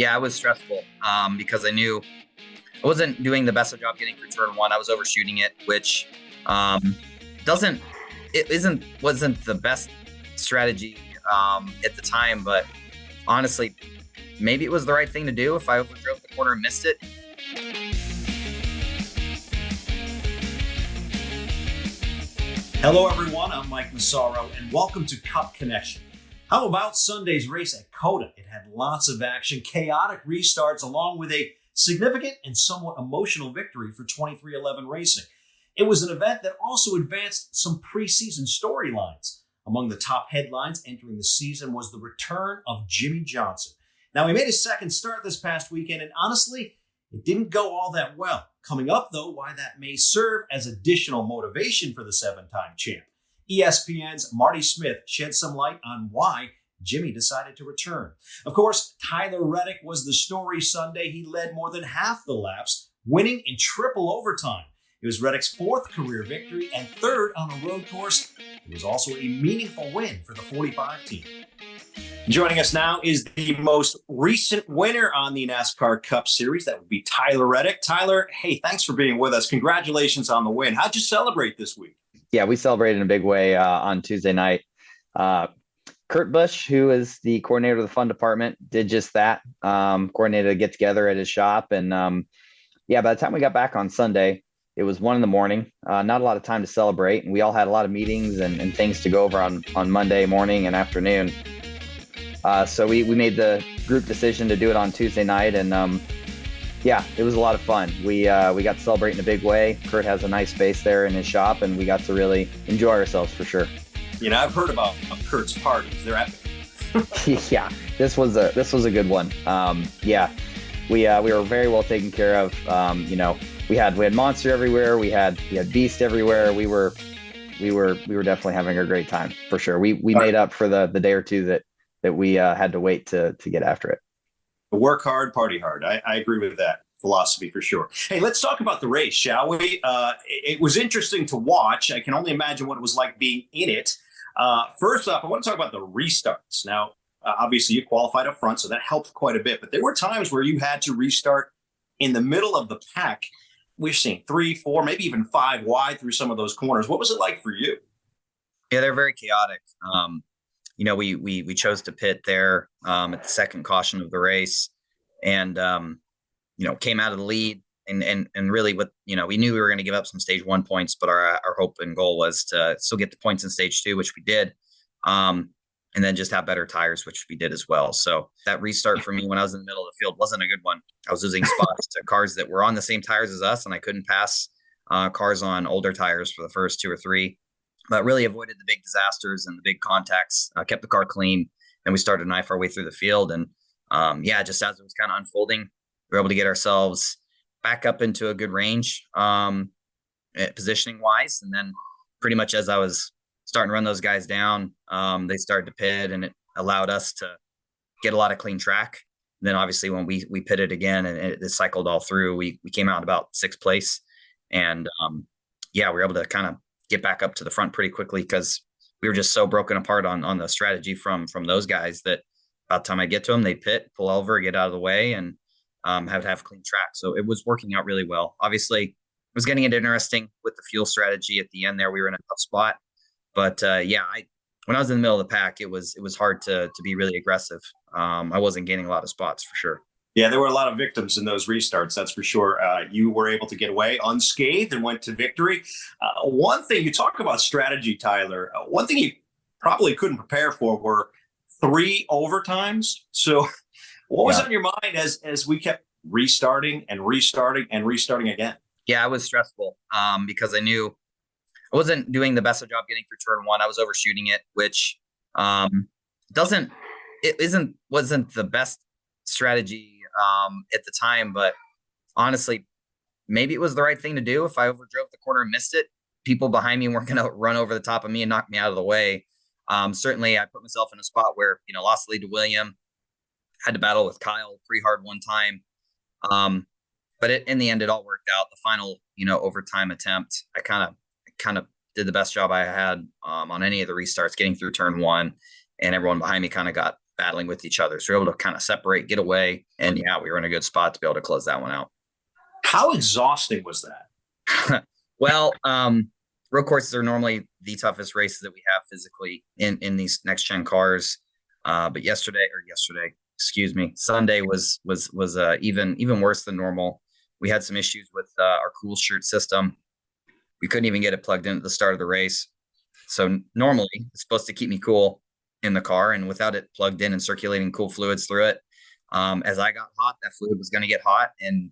Yeah, it was stressful because I knew I wasn't doing the best of job getting through turn one. I was overshooting it, which um, doesn't it isn't wasn't the best strategy at the time, but honestly, maybe it was the right thing to do if I overdrove the corner and missed it. Hello everyone, I'm Mike Massaro and welcome to Cup Connection. How about Sunday's race at COTA? It had lots of action, chaotic restarts, along with a significant and somewhat emotional victory for 23XI Racing. It was an event that also advanced some preseason storylines. Among the top headlines entering the season was the return of Jimmie Johnson. Now, he made his second start this past weekend, and honestly, it didn't go all that well. Coming up, though, why that may serve as additional motivation for the seven-time champ. ESPN's Marty Smith shed some light on why Jimmie decided to return. Of course, Tyler Reddick was the story Sunday. He led more than half the laps, winning in triple overtime. It was Reddick's fourth career victory and third on a road course. It was also a meaningful win for the 45 team. Joining us now is the most recent winner on the NASCAR Cup Series. That would be Tyler Reddick. Tyler, hey, thanks for being with us. Congratulations on the win. How'd you celebrate this week? Yeah, we celebrated in a big way on Tuesday night. Kurt Busch, who is the coordinator of the fun department, did just that. Coordinated a get together at his shop. And by the time we got back on Sunday, it was 1 a.m. Not a lot of time to celebrate. And we all had a lot of meetings and things to go over on Monday morning and afternoon. So we made the group decision to do it on Tuesday night. And it was a lot of fun. We got to celebrate in a big way. Kurt has a nice space there in his shop, and we got to really enjoy ourselves for sure. You know, I've heard about Kurt's parties. They're epic. Yeah, this was a good one. We were very well taken care of. We had Monster everywhere. We had Beast everywhere. We were definitely having a great time for sure. We made up for the day or two that we had to wait to get after it. Work hard, party hard. I agree with that philosophy for sure. Hey, let's talk about the race, shall we? It was interesting to watch. I can only imagine what it was like being in it. First off, I want to talk about the restarts. Now, obviously, you qualified up front, so that helped quite a bit. But there were times where you had to restart in the middle of the pack. We've seen 3, 4, maybe even 5 wide through some of those corners. What was it like for you? Yeah, they're very chaotic. We chose to pit there at the second caution of the race, and came out of the lead, and really we knew we were going to give up some stage 1 points, but our hope and goal was to still get the points in stage 2, which we did, and then just have better tires, which we did as well. So that restart for me when I was in the middle of the field wasn't a good one. I was losing spots to cars that were on the same tires as us, and I couldn't pass cars on older tires for the first 2 or 3. But really avoided the big disasters and the big contacts, kept the car clean, and we started to knife our way through the field. And just as it was kind of unfolding, we were able to get ourselves back up into a good range, positioning wise. And then pretty much as I was starting to run those guys down, they started to pit, and it allowed us to get a lot of clean track. And then obviously when we pitted again and it cycled all through, we came out about 6th place. And we were able to kind of get back up to the front pretty quickly because we were just so broken apart on the strategy from those guys that by the time I get to them, they pit, pull over, get out of the way, and have clean track. So it was working out really well. Obviously, it was getting it interesting with the fuel strategy at the end there. We were in a tough spot. But when I was in the middle of the pack, it was hard to be really aggressive. I wasn't gaining a lot of spots for sure. Yeah, there were a lot of victims in those restarts, that's for sure. You were able to get away unscathed and went to victory. One thing, you talk about strategy, Tyler. One thing you probably couldn't prepare for were 3 overtimes. So what was on your mind as we kept restarting and restarting and restarting again? Yeah, it was stressful because I knew I wasn't doing the best of job getting through turn 1. I was overshooting it, which wasn't the best strategy at the time, but honestly, maybe it was the right thing to do. If I overdrove the corner and missed it, people behind me weren't going to run over the top of me and knock me out of the way. Certainly, I put myself in a spot where lost the lead to William, had to battle with Kyle pretty hard one time, but in the end, it all worked out. The final overtime attempt, I kind of did the best job I had on any of the restarts, getting through turn 1, and everyone behind me kind of got battling with each other. So we were able to kind of separate, get away. And yeah, we were in a good spot to be able to close that one out. How exhausting was that? Well, road courses are normally the toughest races that we have physically in these next gen cars. But Sunday was even worse than normal. We had some issues with our cool shirt system. We couldn't even get it plugged in at the start of the race. So normally it's supposed to keep me cool in the car, and without it plugged in and circulating cool fluids through it, as I got hot, that fluid was going to get hot, and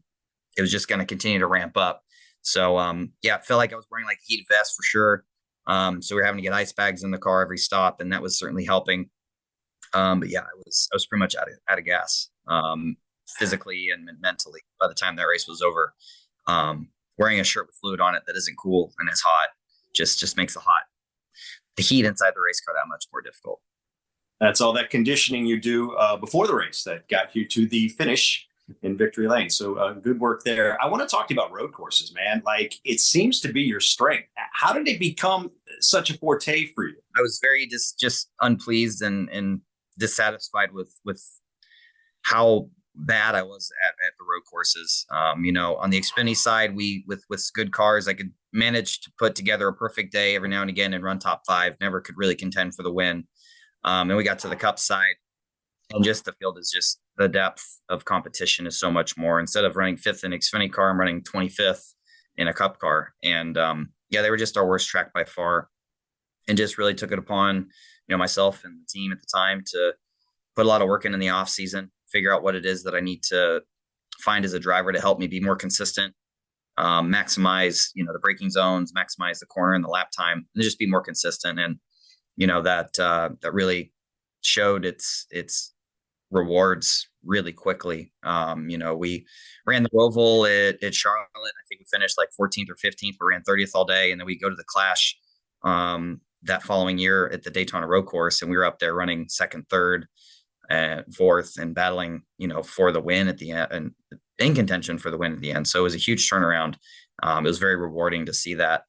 it was just going to continue to ramp up. So yeah, it felt like I was wearing like a heat vest for sure. So we were having to get ice bags in the car every stop, and that was certainly helping. But yeah, I was pretty much out of gas, physically and mentally by the time that race was over. Wearing a shirt with fluid on it that isn't cool and is hot just makes the heat inside the race car that much more difficult. That's all that conditioning you do before the race that got you to the finish in victory lane. So good work there. I want to talk to you about road courses, man. Like, it seems to be your strength. How did it become such a forte for you? I was very just unpleased and dissatisfied with how bad I was at the road courses. On the Xfinity side, with good cars, I could manage to put together a perfect day every now and again and run top 5. Never could really contend for the win. And we got to the Cup side, and just the field is just, the depth of competition is so much more. Instead of running 5th in Xfinity car, I'm running 25th in a Cup car. And yeah, they were just our worst track by far, and just really took it upon, myself and the team at the time to put a lot of work in the off season, figure out what it is that I need to find as a driver to help me be more consistent, maximize, the braking zones, maximize the corner and the lap time, and just be more consistent. And, that really showed its rewards really quickly. We ran the Roval at Charlotte. I think we finished like 14th or 15th. We ran 30th all day. And then we go to the Clash that following year at the Daytona Road Course. And we were up there running 2nd, 3rd, and 4th, and battling, for the win at the end, and in contention for the win at the end. So it was a huge turnaround. It was very rewarding to see that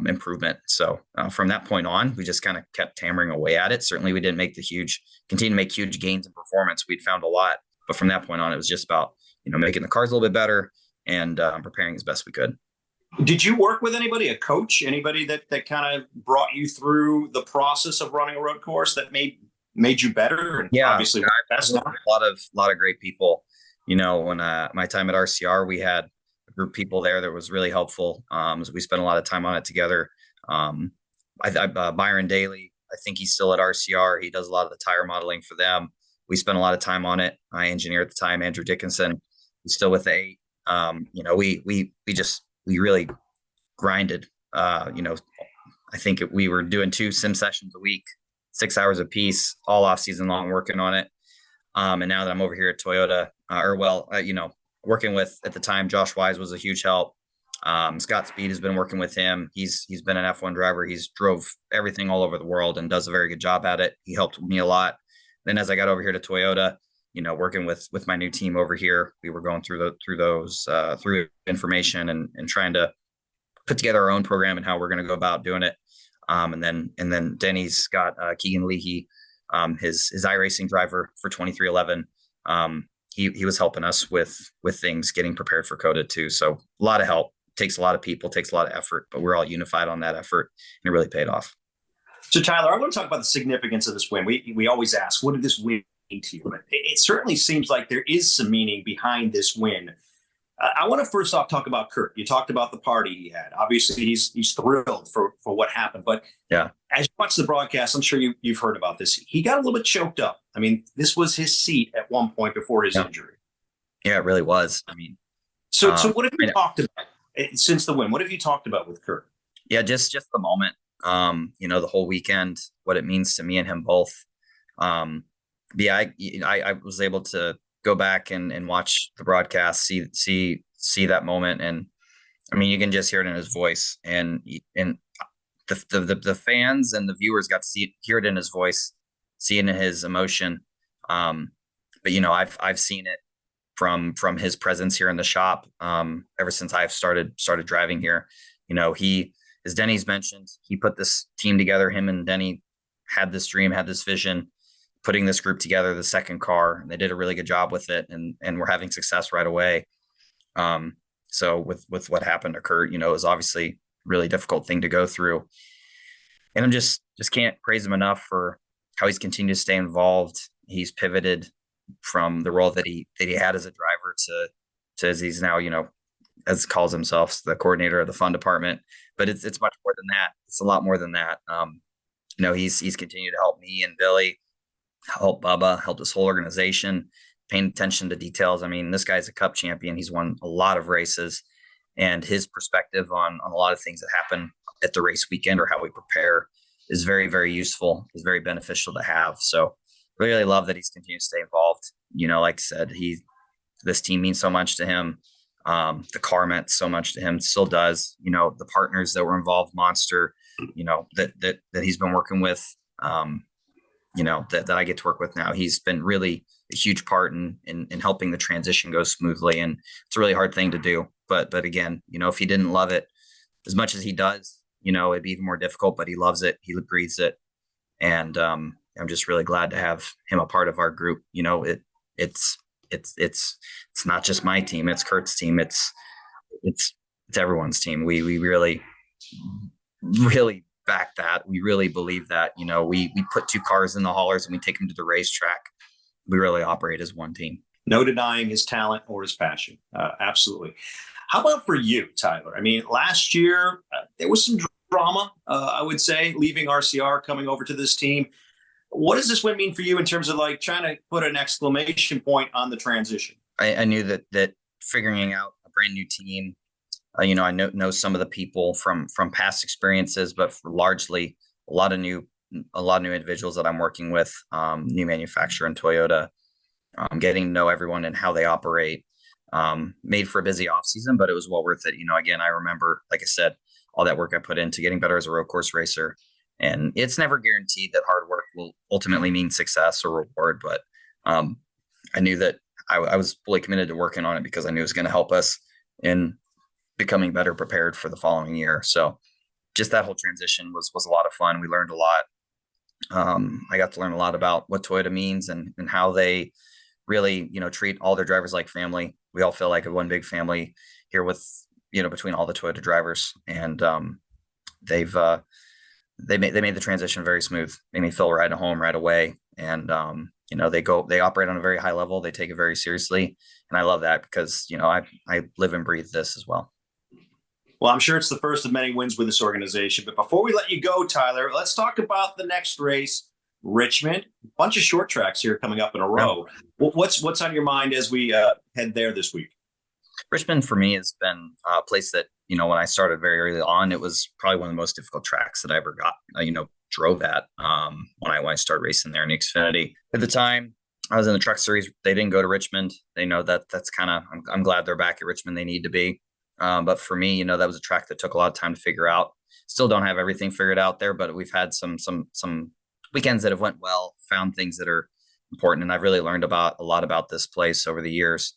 improvement. So from that point on, we just kind of kept hammering away at it. Certainly we didn't continue to make huge gains in performance. We'd found a lot, but from that point on, it was just about, making the cars a little bit better and preparing as best we could. Did you work with anybody, a coach, anybody that kind of brought you through the process of running a road course that made you better? And yeah, obviously best now? a lot of great people. When my time at RCR, we had a group of people there that was really helpful. So we spent a lot of time on it together. Byron Daly, I think he's still at RCR. He does a lot of the tire modeling for them. We spent a lot of time on it. My engineer at the time, Andrew Dickinson, he's still with the 8. We really grinded. I think we were doing 2 sim sessions a week, 6 hours a piece, all off season long, working on it. And now that I'm over here at Toyota, working with, at the time, Josh Wise was a huge help. Scott Speed has been working with him. He's been an F1 driver. He's drove everything all over the world and does a very good job at it. He helped me a lot. Then as I got over here to Toyota, working with my new team over here, we were going through information and trying to put together our own program and how we're going to go about doing it. And then Denny's got Keegan Leahy, his iRacing driver for 2311. He was helping us with things, getting prepared for COTA too. So a lot of help, takes a lot of people, takes a lot of effort, but we're all unified on that effort, and it really paid off. So Tyler, I want to talk about the significance of this win. We always ask, what did this win mean to you? But it certainly seems like there is some meaning behind this win. I want to first off talk about Kurt. You talked about the party he had. Obviously, he's thrilled for what happened. But yeah, as you watch the broadcast, I'm sure you've heard about this. He got a little bit choked up. I mean, this was his seat at one point before his injury. Yeah, it really was. I mean, so what have you talked about since the win? What have you talked about with Kurt? Yeah, just the moment. The whole weekend, what it means to me and him both. I was able to go back and watch the broadcast, see that moment. And I mean, you can just hear it in his voice, and the fans and the viewers got to hear it in his voice, see it in his emotion. But I've seen it from his presence here in the shop, ever since I've started driving here. As Denny's mentioned, he put this team together. Him and Denny had this dream, had this vision. putting this group together, the second car. They did a really good job with it, and we're having success right away. So with what happened to Kurt, it was obviously a really difficult thing to go through. And I'm just can't praise him enough for how he's continued to stay involved. He's pivoted from the role that he had as a driver to as he's now, as calls himself, the coordinator of the fun department. But it's much more than that. It's a lot more than that. He's continued to help me and Billy, help Bubba, help this whole organization, paying attention to details. I mean, this guy's a Cup champion. He's won a lot of races, and his perspective on a lot of things that happen at the race weekend or how we prepare is very, very useful, is very beneficial to have. So really love that he's continued to stay involved. Like I said, this team means so much to him. The car meant so much to him, still does. The partners that were involved, Monster, that he's been working with, that I get to work with now. He's been really a huge part in helping the transition go smoothly. And it's a really hard thing to do. But again, if he didn't love it as much as he does, it'd be even more difficult, but he loves it. He breathes it. And I'm just really glad to have him a part of our group. It's not just my team. It's Kurt's team. It's everyone's team. We really, really back that. We really believe that, we put two cars in the haulers and we take them to the racetrack. We really operate as one team. No denying his talent or his passion. Absolutely. How about for you, Tyler? I mean, last year, there was some drama, I would say, leaving RCR, coming over to this team. What does this win mean for you in terms of trying to put an exclamation point on the transition? I knew that figuring out a brand new team, I know some of the people from past experiences, but largely a lot of new individuals that I'm working with, new manufacturer in Toyota, getting to know everyone and how they operate. Made for a busy off season, but it was well worth it. Again, I remember, like I said, all that work I put into getting better as a road course racer. And it's never guaranteed that hard work will ultimately mean success or reward. But I knew that I was fully committed to working on it because I knew it was going to help us in becoming better prepared for the following year. So just that whole transition was a lot of fun. We learned a lot. I got to learn a lot about what Toyota means and how they really, treat all their drivers like family. We all feel like one big family here with, between all the Toyota drivers. And they made the transition very smooth. Made me feel right at home right away. And, they operate on a very high level. They take it very seriously. And I love that because, I live and breathe this as well. Well, I'm sure it's the first of many wins with this organization. But before we let you go, Tyler, let's talk about the next race, Richmond. A bunch of short tracks here coming up in a row. What's on your mind as we head there this week? Richmond for me has been a place that, when I started very early on, it was probably one of the most difficult tracks that I ever got, drove at when I started racing there in Xfinity. At the time, I was in the truck series. They didn't go to Richmond. They know that's kind of, I'm glad they're back at Richmond. They need to be. But for me, that was a track that took a lot of time to figure out. Still don't have everything figured out there, but we've had some weekends that have went well, found things that are important. And I've really learned a lot about this place over the years.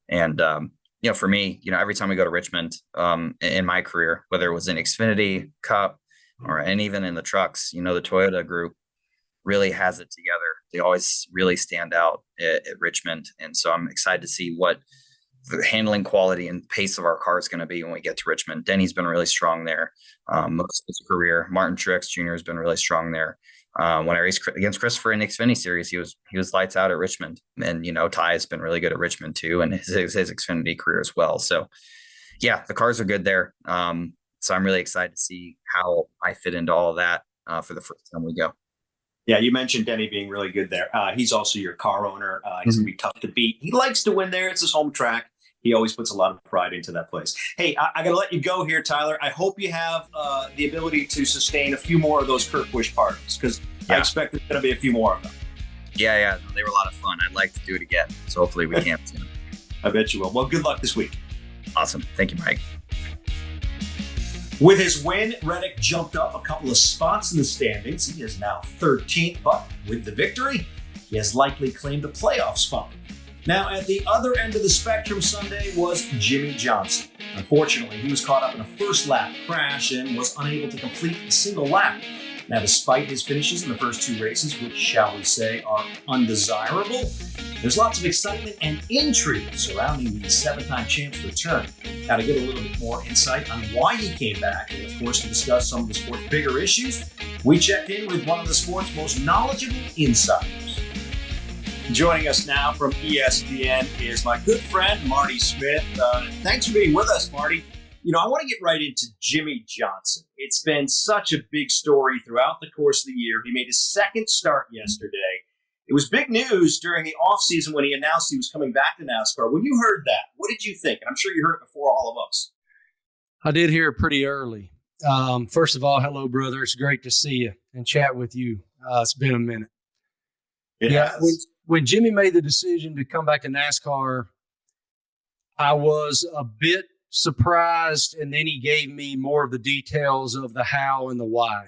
And, for me, every time we go to Richmond in my career, whether it was in Xfinity, Cup, and even in the trucks, the Toyota group really has it together. They always really stand out at Richmond. And so I'm excited to see what the handling quality and pace of our car is going to be when we get to Richmond. Denny's been really strong there most of his career. Martin Truex Jr. has been really strong there. When I raced against Christopher in the Xfinity series, he was lights out at Richmond. And, Ty has been really good at Richmond too, and his Xfinity career as well. So yeah, the cars are good there. So I'm really excited to see how I fit into all of that for the first time we go. Yeah, you mentioned Denny being really good there. He's also your car owner. He's going to be tough to beat. He likes to win there. It's his home track. He always puts a lot of pride into that place. Hey, I got to let you go here, Tyler. I hope you have the ability to sustain a few more of those Kurt Busch parties because I expect there's going to be a few more of them. Yeah. They were a lot of fun. I'd like to do it again. So hopefully we can soon. I bet you will. Well, good luck this week. Awesome. Thank you, Mike. With his win, Reddick jumped up a couple of spots in the standings. He is now 13th, but with the victory, he has likely claimed a playoff spot. Now, at the other end of the spectrum Sunday was Jimmy Johnson. Unfortunately, he was caught up in a first lap crash and was unable to complete a single lap. Now, despite his finishes in the first 2 races, which shall we say are undesirable, there's lots of excitement and intrigue surrounding the 7-time champ's return. Now, to get a little bit more insight on why he came back, and of course to discuss some of the sport's bigger issues, we checked in with one of the sport's most knowledgeable insiders. Joining us now from ESPN is my good friend, Marty Smith. Thanks for being with us, Marty. I want to get right into Jimmie Johnson. It's been such a big story throughout the course of the year. He made his second start yesterday. It was big news during the offseason when he announced he was coming back to NASCAR. When you heard that, what did you think? And I'm sure you heard it before all of us. I did hear it pretty early. First of all, hello, brother. It's great to see you and chat with you. It's been a minute. It has. When Jimmy made the decision to come back to NASCAR, I was a bit surprised, and then he gave me more of the details of the how and the why.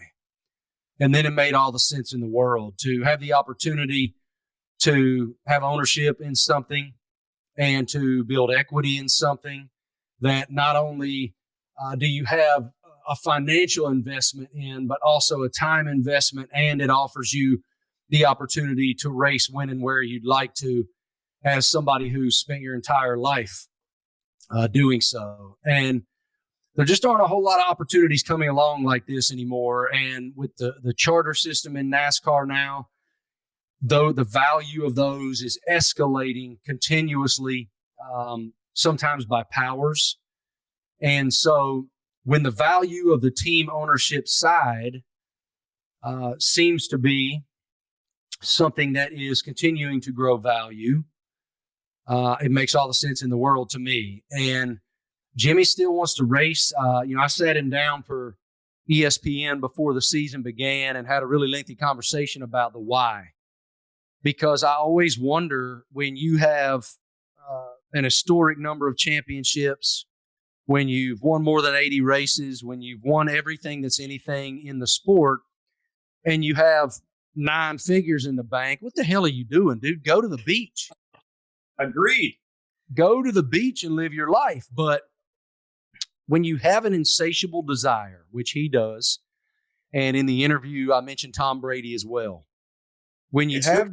And then it made all the sense in the world to have the opportunity to have ownership in something and to build equity in something that not only do you have a financial investment in, but also a time investment, and it offers you the opportunity to race when and where you'd like to, as somebody who's spent your entire life doing so. And there just aren't a whole lot of opportunities coming along like this anymore. And with the charter system in NASCAR now, though the value of those is escalating continuously, sometimes by powers. And so when the value of the team ownership side seems to be something that is continuing to grow value, it makes all the sense in the world to me. And Jimmy still wants to race. I sat him down for ESPN before the season began and had a really lengthy conversation about the why. Because I always wonder, when you have an historic number of championships, when you've won more than 80 races, when you've won everything that's anything in the sport, and you have 9 figures in the bank, what the hell are you doing, dude? Go to the beach. Agreed. Go to the beach and live your life. But when you have an insatiable desire, which he does, and in the interview I mentioned Tom Brady as well. When you have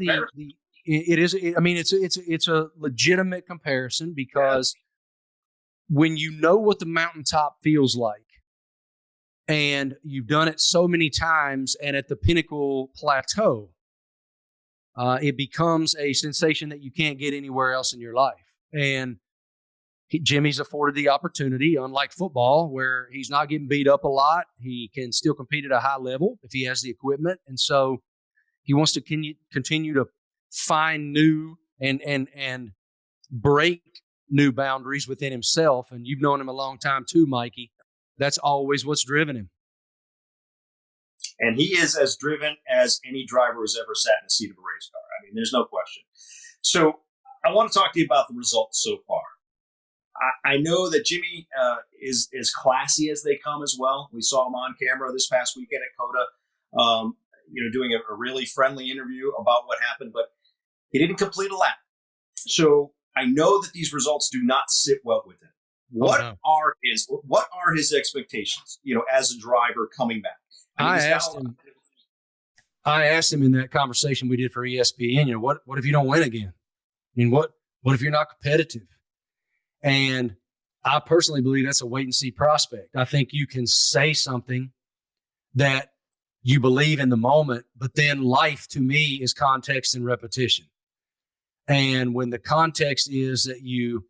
it's a legitimate comparison, because when you know what the mountaintop feels like, and you've done it so many times, and at the pinnacle plateau, it becomes a sensation that you can't get anywhere else in your life. And Jimmy's afforded the opportunity, unlike football, where he's not getting beat up a lot. He can still compete at a high level if he has the equipment. And so he wants to continue to find new and break new boundaries within himself. And you've known him a long time too, Mikey. That's always what's driven him. And he is as driven as any driver who's ever sat in the seat of a race car. I mean, there's no question. So I want to talk to you about the results so far. I know that Jimmy is as classy as they come as well. We saw him on camera this past weekend at COTA, doing a really friendly interview about what happened, but he didn't complete a lap. So I know that these results do not sit well with him. What are his expectations, as a driver coming back? I asked him in that conversation we did for ESPN, what if you don't win again? I mean, what if you're not competitive? And I personally believe that's a wait and see prospect. I think you can say something that you believe in the moment, but then life to me is context and repetition. And when the context is that you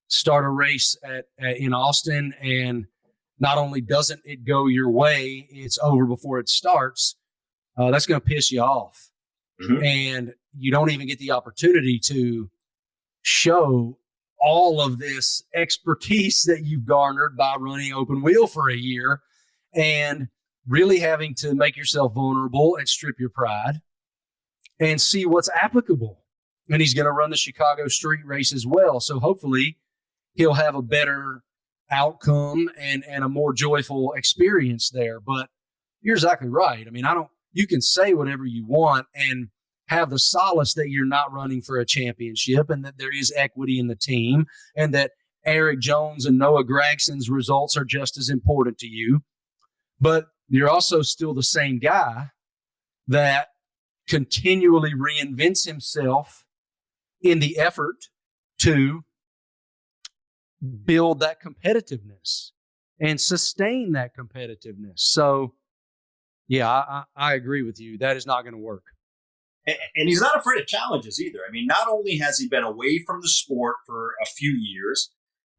start a race in Austin, and not only doesn't it go your way, it's over before it starts, that's going to piss you off. Mm-hmm. And you don't even get the opportunity to show all of this expertise that you've garnered by running open wheel for a year, and really having to make yourself vulnerable and strip your pride and see what's applicable. And he's going to run the Chicago street race as well. So hopefully he'll have a better outcome and a more joyful experience there. But you're exactly right. I mean, you can say whatever you want and have the solace that you're not running for a championship, and that there is equity in the team, and that Eric Jones and Noah Gragson's results are just as important to you. But you're also still the same guy that continually reinvents himself in the effort to build that competitiveness and sustain that competitiveness. So, yeah, I agree with you. That is not going to work. And he's not afraid of challenges either. I mean, not only has he been away from the sport for a few years,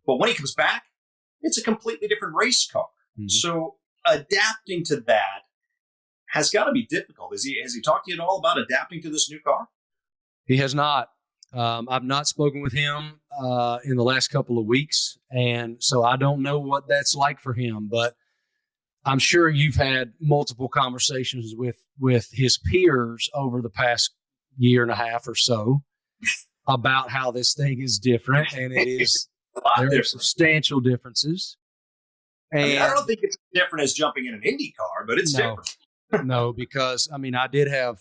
but when he comes back, it's a completely different race car. Mm-hmm. So adapting to that has got to be difficult. Has he talked to you at all about adapting to this new car? He has not. I've not spoken with him in the last couple of weeks, and so I don't know what that's like for him. But I'm sure you've had multiple conversations with his peers over the past year and a half or so about how this thing is different, and it is there are substantial differentes. And I mean, I don't think it's different as jumping in an Indy car, but it's different. No, because I mean, I did have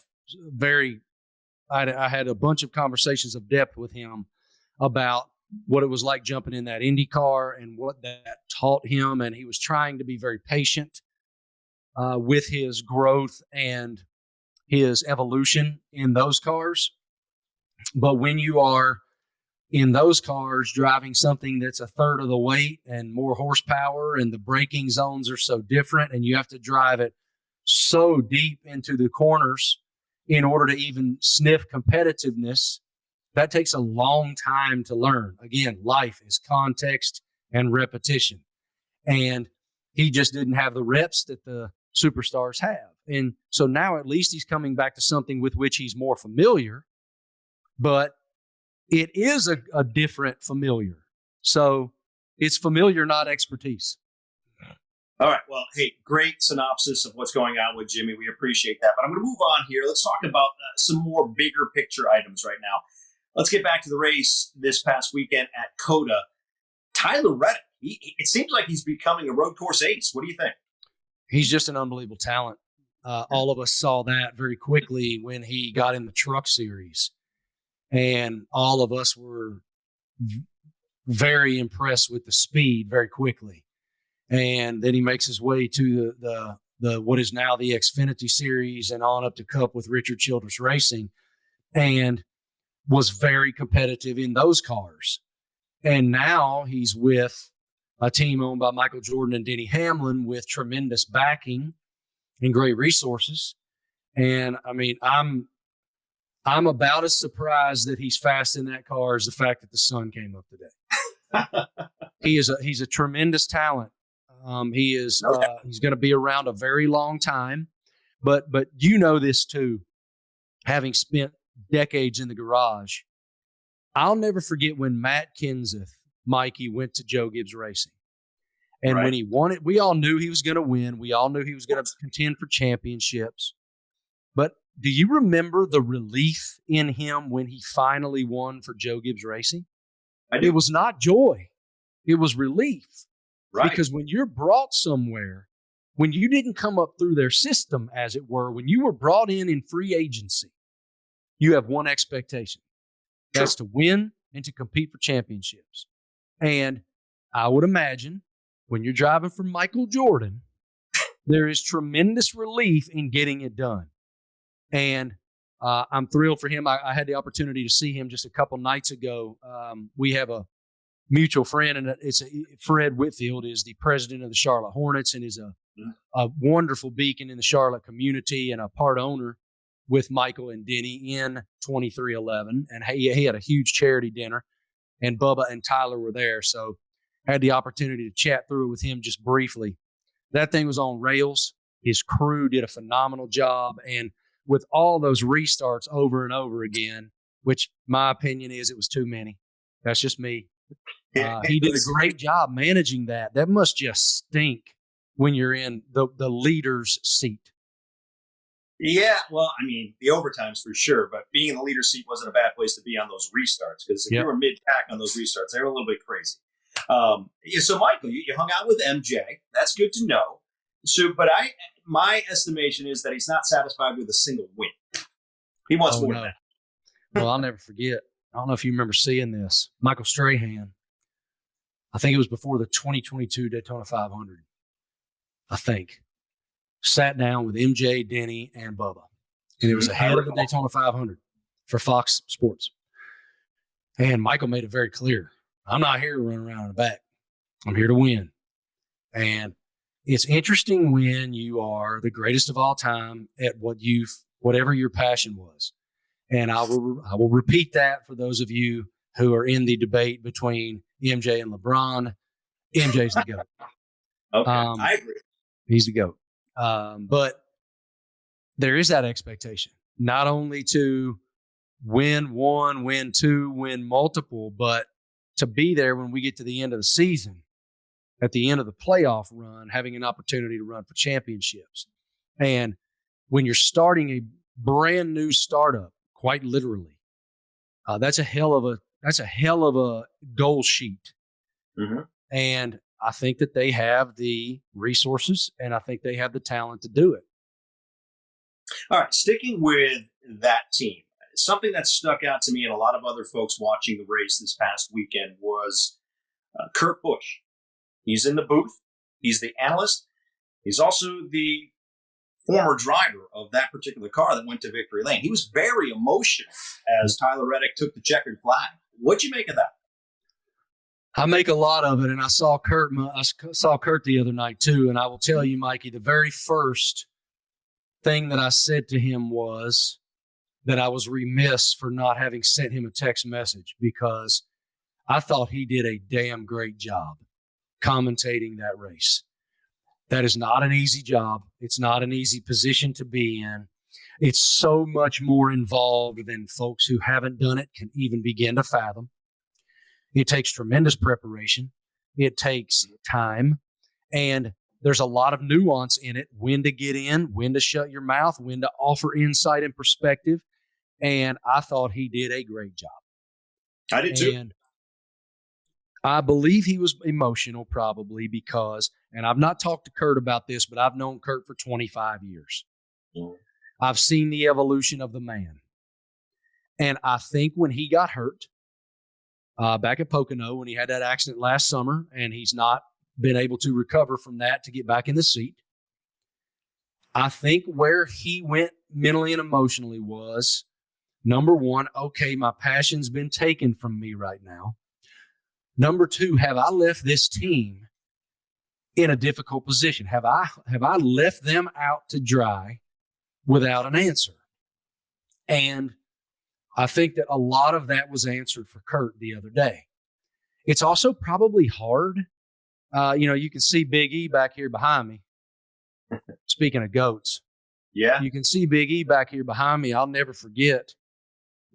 I had a bunch of conversations of depth with him about what it was like jumping in that Indy car and what that taught him. And he was trying to be very patient with his growth and his evolution in those cars. But when you are in those cars driving something that's a third of the weight and more horsepower, and the braking zones are so different, and you have to drive it so deep into the corners in order to even sniff competitiveness, that takes a long time to learn. Again, life is context and repetition. And he just didn't have the reps that the superstars have. And so now at least he's coming back to something with which he's more familiar, but it is a different familiar. So it's familiar, not expertise. All right. Well, hey, great synopsis of what's going on with Jimmy. We appreciate that. But I'm going to move on here. Let's talk about some more bigger picture items right now. Let's get back to the race this past weekend at COTA. Tyler Reddick, it seems like he's becoming a road course ace. What do you think? He's just an unbelievable talent. All of us saw that very quickly when he got in the truck series. And all of us were very impressed with the speed very quickly. And then he makes his way to the what is now the Xfinity series and on up to Cup with Richard Childress Racing, and was very competitive in those cars. And now he's with a team owned by Michael Jordan and Denny Hamlin with tremendous backing and great resources. And I mean, I'm about as surprised that he's fast in that car as the fact that the sun came up today. He's a tremendous talent. He's going to be around a very long time, but you know this too, having spent decades in the garage. I'll never forget when Matt Kenseth, Mikey, went to Joe Gibbs Racing. And when he won it, we all knew he was going to win. We all knew he was going to contend for championships. But do you remember the relief in him when he finally won for Joe Gibbs Racing? It was not joy. It was relief. Right. Because when you're brought somewhere, when you didn't come up through their system, as it were, when you were brought in free agency, you have one expectation. That's to win and to compete for championships. And I would imagine when you're driving for Michael Jordan, there is tremendous relief in getting it done. And I'm thrilled for him. I had the opportunity to see him just a couple nights ago. We have a mutual friend, and Fred Whitfield is the president of the Charlotte Hornets and is a wonderful beacon in the Charlotte community and a part owner with Michael and Denny in 2311. And he had a huge charity dinner, and Bubba and Tyler were there. So I had the opportunity to chat through it with him just briefly. That thing was on rails. His crew did a phenomenal job. And with all those restarts over and over again, which my opinion is it was too many. That's just me. He did a great job managing that. That must just stink when you're in the leader's seat. Yeah, well, I mean, the overtimes for sure, but being in the leader's seat wasn't a bad place to be on those restarts, because if you were mid-pack on those restarts, they were a little bit crazy. So, Michael, you hung out with MJ. That's good to know. So, but my estimation is that he's not satisfied with a single win. He wants more than that. Well, I'll never forget. I don't know if you remember seeing this. Michael Strahan, I think it was before the 2022 Daytona 500, I think. sat down with MJ, Denny, and Bubba. And it was ahead of the Daytona 500 for Fox Sports. And Michael made it very clear, I'm not here to run around in the back. I'm here to win. And it's interesting when you are the greatest of all time at whatever your passion was. And I will repeat that for those of you who are in the debate between MJ and LeBron. MJ's the GOAT. Okay, I agree. He's the GOAT. But there is that expectation, not only to win one, win two, win multiple, but to be there when we get to the end of the season, at the end of the playoff run, having an opportunity to run for championships. And when you're starting a brand new startup, quite literally, that's a hell of a goal sheet. Mm-hmm. And I think that they have the resources and I think they have the talent to do it. All right, sticking with that team, something that stuck out to me and a lot of other folks watching the race this past weekend was Kurt Busch. He's in the booth. He's the analyst. He's also the former driver of that particular car that went to victory lane. He was very emotional as Tyler Reddick took the checkered flag. What'd you make of that? I make a lot of it, and I saw Kurt the other night too. And I will tell you, Mikey, the very first thing that I said to him was that I was remiss for not having sent him a text message, because I thought he did a damn great job commentating that race. That is not an easy job. It's not an easy position to be in. It's so much more involved than folks who haven't done it can even begin to fathom. It takes tremendous preparation. It takes time. And there's a lot of nuance in it, when to get in, when to shut your mouth, when to offer insight and perspective. And I thought he did a great job. I did too. And I believe he was emotional probably because, and I've not talked to Kurt about this, but I've known Kurt for 25 years. Mm. I've seen the evolution of the man. And I think when he got hurt back at Pocono, when he had that accident last summer, and he's not been able to recover from that to get back in the seat, I think where he went mentally and emotionally was, number one, okay, my passion's been taken from me right now. Number two, have I left this team in a difficult position? Have I left them out to dry without an answer? And I think that a lot of that was answered for Kurt the other day. It's also probably hard. You can see Big E back here behind me. Speaking of goats. Yeah. You can see Big E back here behind me. I'll never forget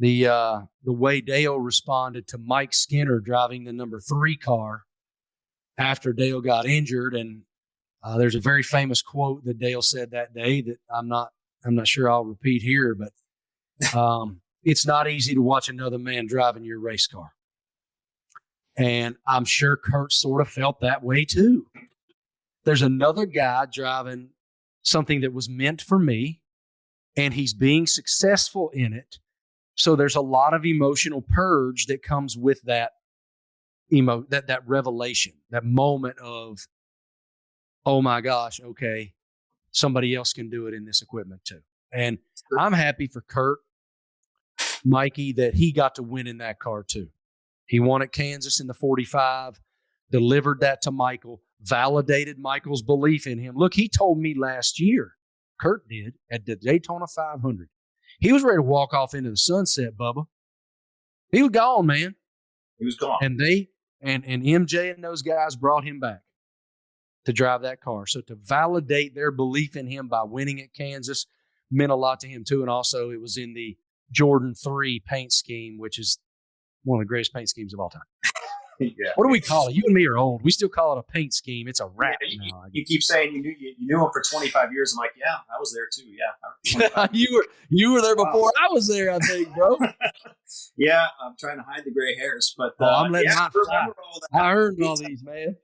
the way Dale responded to Mike Skinner driving the number 3 car after Dale got injured. And there's a very famous quote that Dale said that day that I'm not sure I'll repeat here, but it's not easy to watch another man driving your race car. And I'm sure Kurt sort of felt that way too. There's another guy driving something that was meant for me, and he's being successful in it. So there's a lot of emotional purge that comes with that that revelation, that moment of, oh my gosh, okay, somebody else can do it in this equipment too. And I'm happy for Kurt, Mikey, that he got to win in that car too. He won at Kansas in the 45, delivered that to Michael, validated Michael's belief in him. Look, he told me last year, Kurt did, at the Daytona 500, he was ready to walk off into the sunset, Bubba. He was gone, man. He was gone. And MJ and those guys brought him back to drive that car. So to validate their belief in him by winning at Kansas meant a lot to him too. And also it was in the Jordan 3 paint scheme, which is one of the greatest paint schemes of all time. Yeah. What do we call it? You and me are old. We still call it a paint scheme. It's a wrap. Yeah, you keep saying you knew him for 25 years. I'm like, yeah, I was there too. Yeah. you were there before I was there, I think, bro. Yeah, I'm trying to hide the gray hairs, but I'm letting yeah, I earned all these, man.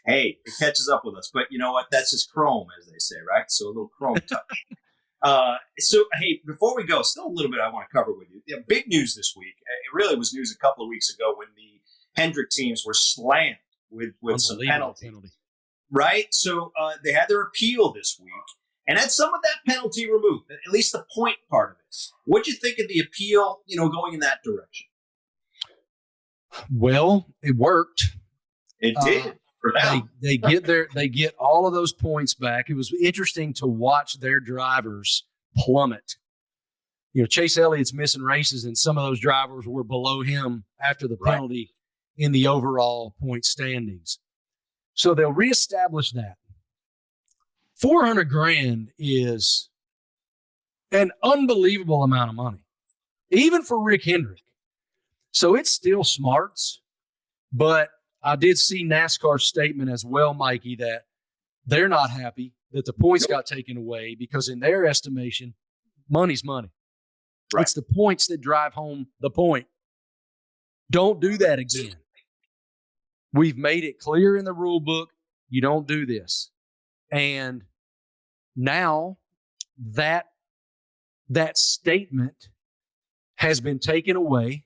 Hey, it catches up with us. But you know what? That's just chrome, as they say, right? So a little chrome touch. So, hey, before we go, still a little bit I want to cover with you. Yeah, big news this week. It really was news a couple of weeks ago when the Hendrick teams were slammed with some penalties. right? So they had their appeal this week and had some of that penalty removed, at least the point part of it. What'd you think of the appeal, going in that direction? Well, it worked. It did. They get all of those points back. It was interesting to watch their drivers plummet. Chase Elliott's missing races, and some of those drivers were below him after the penalty in the overall point standings. So they'll reestablish that. $400,000 is an unbelievable amount of money, even for Rick Hendrick. So it's still smarts, but I did see NASCAR's statement as well, Mikey, that they're not happy that the points got taken away because in their estimation, money's money. Right. It's the points that drive home the point. Don't do that again. We've made it clear in the rule book, you don't do this. And now that statement has been taken away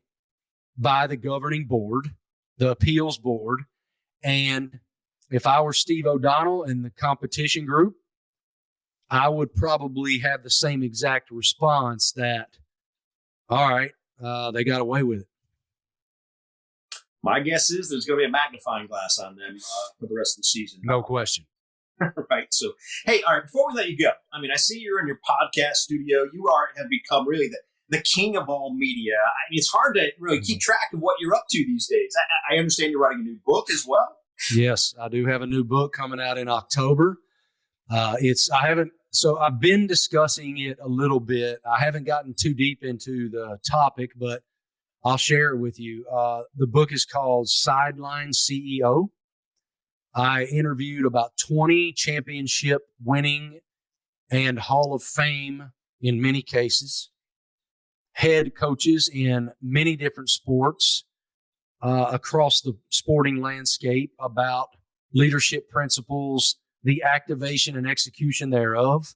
by the governing board, the appeals board. And if I were Steve O'Donnell and the competition group, I would probably have the same exact response that, all right, they got away with it. My guess is there's going to be a magnifying glass on them for the rest of the season. No question. Right. So, hey, all right, before we let you go, I see you're in your podcast studio. You have become really the king of all media. It's hard to really keep track of what you're up to these days. I understand you're writing a new book as well. Yes, I do have a new book coming out in October. I've been discussing it a little bit. I haven't gotten too deep into the topic, but I'll share it with you. The book is called Sideline CEO. I interviewed about 20 championship winning and Hall of Fame, in many cases, head coaches in many different sports across the sporting landscape about leadership principles, the activation and execution thereof.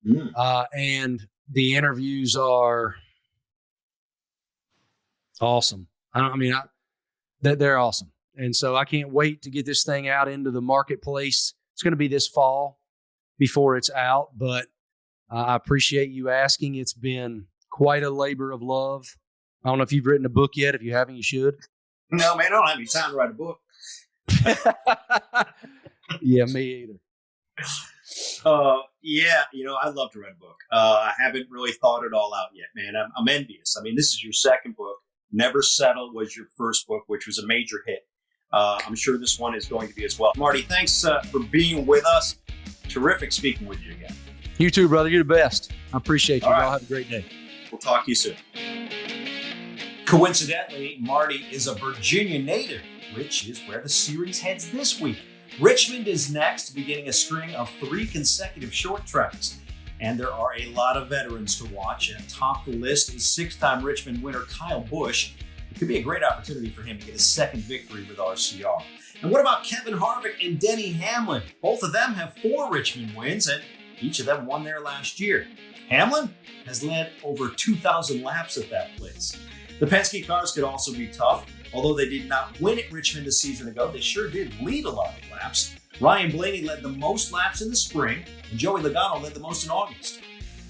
And the interviews are awesome. They're awesome. And so I can't wait to get this thing out into the marketplace. It's going to be this fall before it's out, but I appreciate you asking. It's been quite a labor of love. I don't know if you've written a book yet. If you haven't, you should. No, man, I don't have any time to write a book. Yeah, me either. I'd love to write a book. I haven't really thought it all out yet, man. I'm envious. This is your second book. Never Settle was your first book, which was a major hit. I'm sure this one is going to be as well. Marty, thanks for being with us. Terrific speaking with you again. You too, brother. You're the best. I appreciate you. All right. Y'all have a great day. We'll talk to you soon. Coincidentally, Marty is a Virginia native, which is where the series heads this week. Richmond is next, beginning a string of 3 consecutive short tracks. And there are a lot of veterans to watch. Atop the list is 6-time Richmond winner Kyle Busch. It could be a great opportunity for him to get a second victory with RCR. And what about Kevin Harvick and Denny Hamlin? Both of them have 4 Richmond wins, and each of them won there last year. Hamlin has led over 2,000 laps at that place. The Penske cars could also be tough. Although they did not win at Richmond a season ago, they sure did lead a lot of laps. Ryan Blaney led the most laps in the spring, and Joey Logano led the most in August.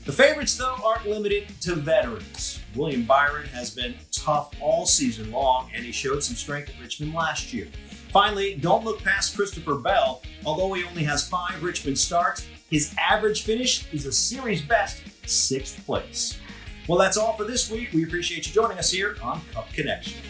The favorites, though, aren't limited to veterans. William Byron has been tough all season long, and he showed some strength at Richmond last year. Finally, don't look past Christopher Bell. Although he only has 5 Richmond starts, his average finish is a series best 6th place. Well, that's all for this week. We appreciate you joining us here on Cup Connection.